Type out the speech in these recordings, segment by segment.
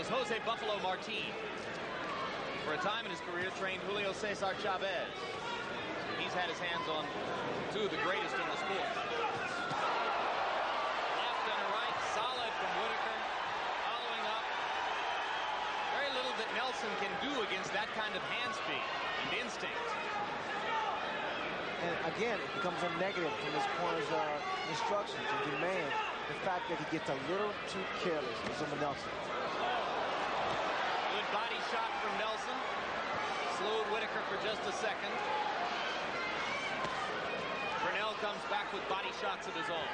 was Jose Buffalo Martin. For a time in his career, trained Julio Cesar Chavez. He's had his hands on two of the greatest in the sport. Left and a right, solid from Whitaker. Following up. Very little that Nelson can do against that kind of hand speed and instinct. And again, it becomes a negative from his corner's instructions and demand. The fact that he gets a little too careless with Azumah Nelson. Good body shot from Nelson. Slowed Whitaker for just a second. Pernell comes back with body shots of his own.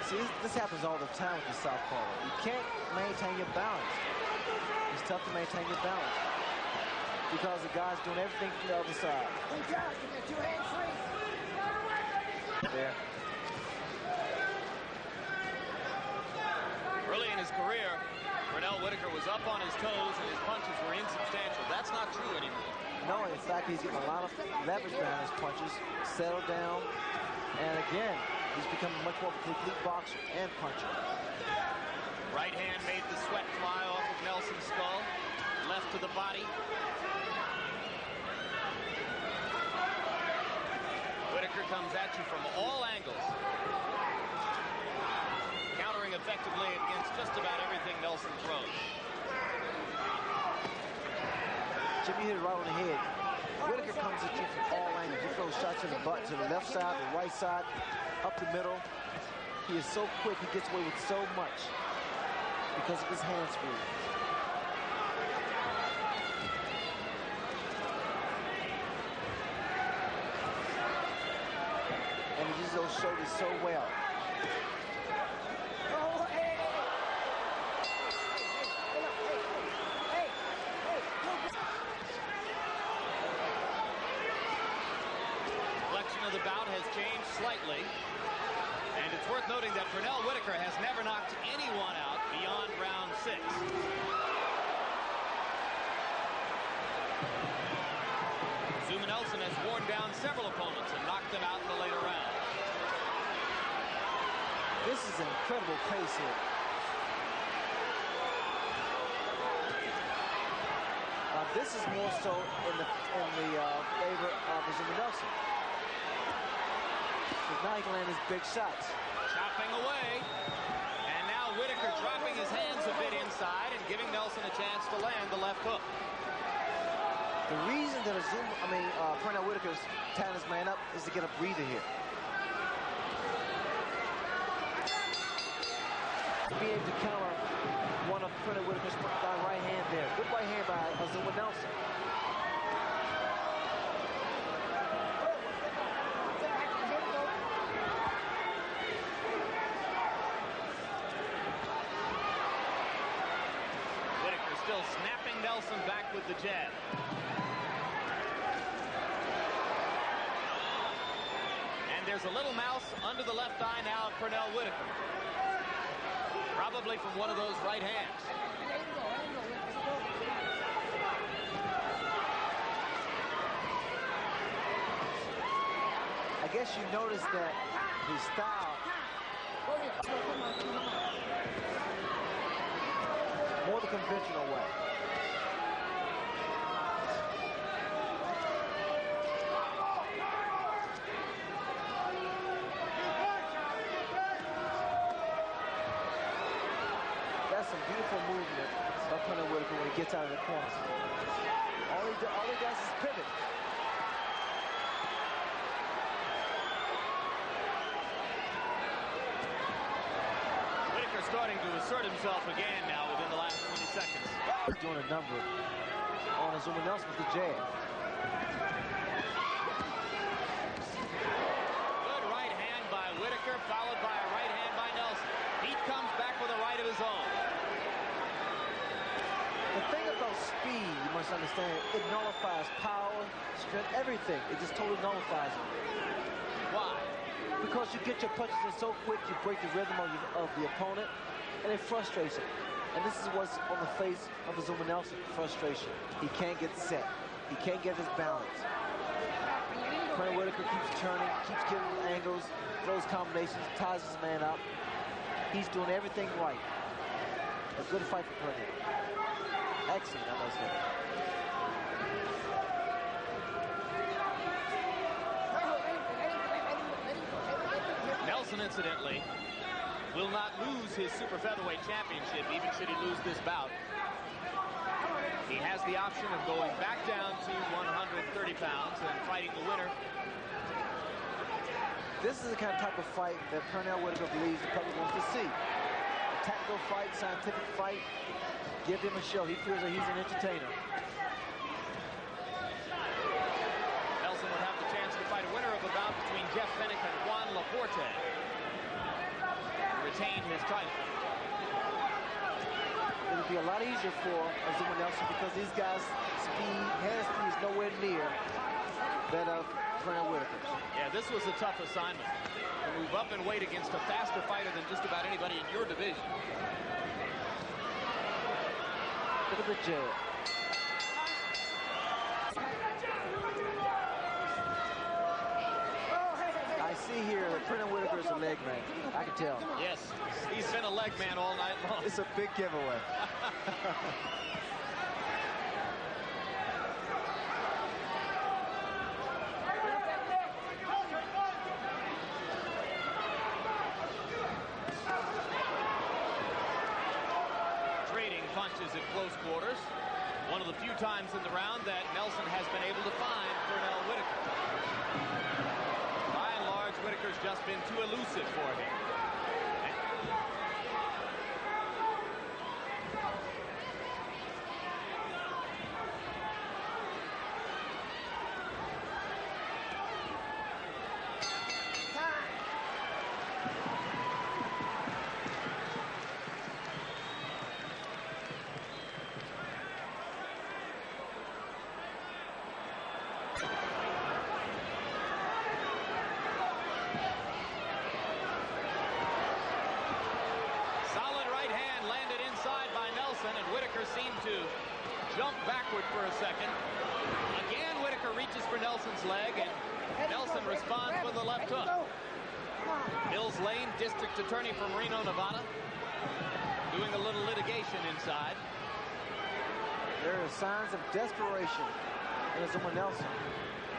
See, this happens all the time with the southpaw. You can't maintain your balance. It's tough to maintain your balance because the guy's doing everything from the other side. There. Early in his career, Pernell Whitaker was up on his toes and his punches were insubstantial. That's not true anymore. No, in fact, he's getting a lot of leverage behind his punches, settled down, and again, he's becoming much more of a complete boxer and puncher. Right hand made the sweat fly off of Nelson's skull. Left to the body. Whitaker comes at you from all angles. Countering effectively against just about everything Nelson throws. Jimmy hit it right on the head. Whitaker comes at you from all angles. He throws shots in the butt, to the left side, the right side, up the middle. He is so quick, he gets away with so much because of his hand speed. And he uses those shoulders so well. Of the bout has changed slightly, and it's worth noting that Pernell Whitaker has never knocked anyone out beyond round 6. Azumah Nelson has worn down several opponents and knocked them out in the later rounds. This is an incredible pace here. This is more so in the favor of Azumah Nelson. Now he can land his big shots. Chopping away. And now Whitaker dropping his hands a bit inside and giving Nelson a chance to land the left hook. The reason that Pernell Whitaker's tying his man up is to get a breather here. Be able to counter one of Pernell Whitaker's right hand there. Good right hand by Azumah Nelson. Still snapping Nelson back with the jab. And there's a little mouse under the left eye now of Pernell Whitaker. Probably from one of those right hands. I guess you notice that his style more the conventional way. That's some beautiful movement by Pernell Whitaker when he gets out of the corner. All he does is pivot. Starting to assert himself again now within the last 20 seconds. He's doing a number on Azumah Nelson with the jab. Good right hand by Whitaker, followed by a right hand by Nelson. He comes back with a right of his own. The thing about speed, you must understand, it nullifies power, strength, everything. It just totally nullifies it. Why? Because you get your punches in so quick, you break the rhythm of the opponent, and it frustrates him. And this is what's on the face of Azumah Nelson, frustration. He can't get set. He can't get his balance. Pernell Whitaker keeps turning, keeps getting angles, throws combinations, ties his man up. He's doing everything right. A good fight for Pernell. Excellent, I must say. Nelson, incidentally, will not lose his super featherweight championship, even should he lose this bout. He has the option of going back down to 130 pounds and fighting the winner. This is the kind of type of fight that Pernell Whitaker believes the public wants to see. A tactical fight, scientific fight. Give him a show. He feels that he's an entertainer. Nelson would have the chance to fight a winner of a bout between Jeff Fennick and Juan Laporte to retain his title. It would be a lot easier for Azumah Nelson because these guys' speed, hand speed is nowhere near that of Pernell Whitaker's. Yeah, this was a tough assignment. To move up in weight against a faster fighter than just about anybody in your division. Look at the jab. I see here that Pernell Whitaker is a leg man. I can tell. Yes, he's been a leg man all night long. It's a big giveaway. Trading punches at close quarters. One of the few times in the round that Nelson has been able to find Pernell Whitaker. By and large, Whitaker's just been too elusive for him. And Whitaker seemed to jump backward for a second. Again, Whitaker reaches for Nelson's leg, and Nelson responds with a left hook. Mills Lane, district attorney from Reno, Nevada, doing a little litigation inside. There are signs of desperation in Azumah Nelson.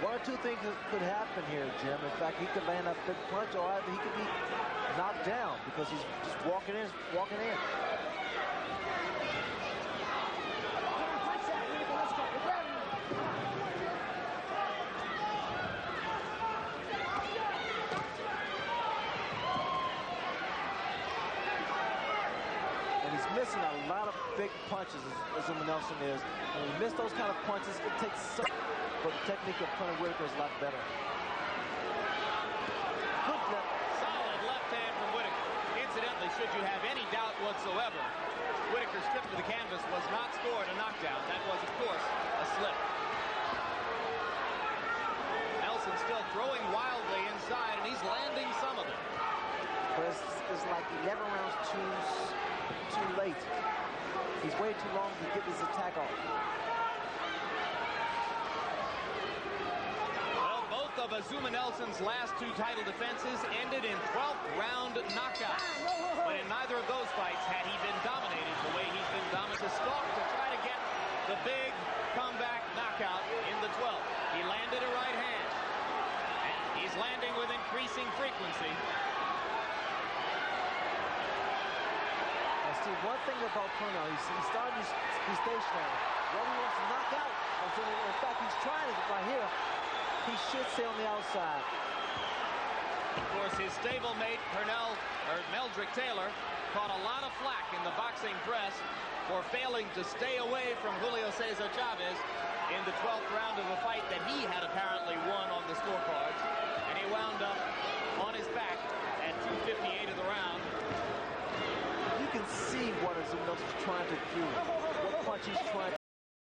One or two things could happen here, Jim. In fact, he could land a big punch, or either he could be knocked down because he's just walking in. Missing a lot of big punches, as Azumah Nelson is. When you miss those kind of punches, it takes so. But the technique of Pernell Whitaker is a lot better. Good left. Solid left hand from Whitaker. Incidentally, should you have any doubt whatsoever, Whitaker's trip to the canvas was not scored a knockdown. That was, of course, a slip. Nelson still throwing wildly inside, and he's landing some of it. But it's like 11 rounds too late. He's waited too long to get this attack off. Well, both of Azumah Nelson's last two title defenses ended in 12th round knockouts. But in neither of those fights had he been dominated the way he's been dominated. To stalk to try to get the big comeback knockout in the 12th. He landed a right hand. And he's landing with increasing frequency. See, one thing about Pernell, he's starting to be stationary. What he wants to knock out, in fact, he's trying it right here. He should stay on the outside. Of course, his stablemate, Meldrick Taylor, caught a lot of flack in the boxing press for failing to stay away from Julio Cesar Chavez in the 12th round of a fight that he had apparently won.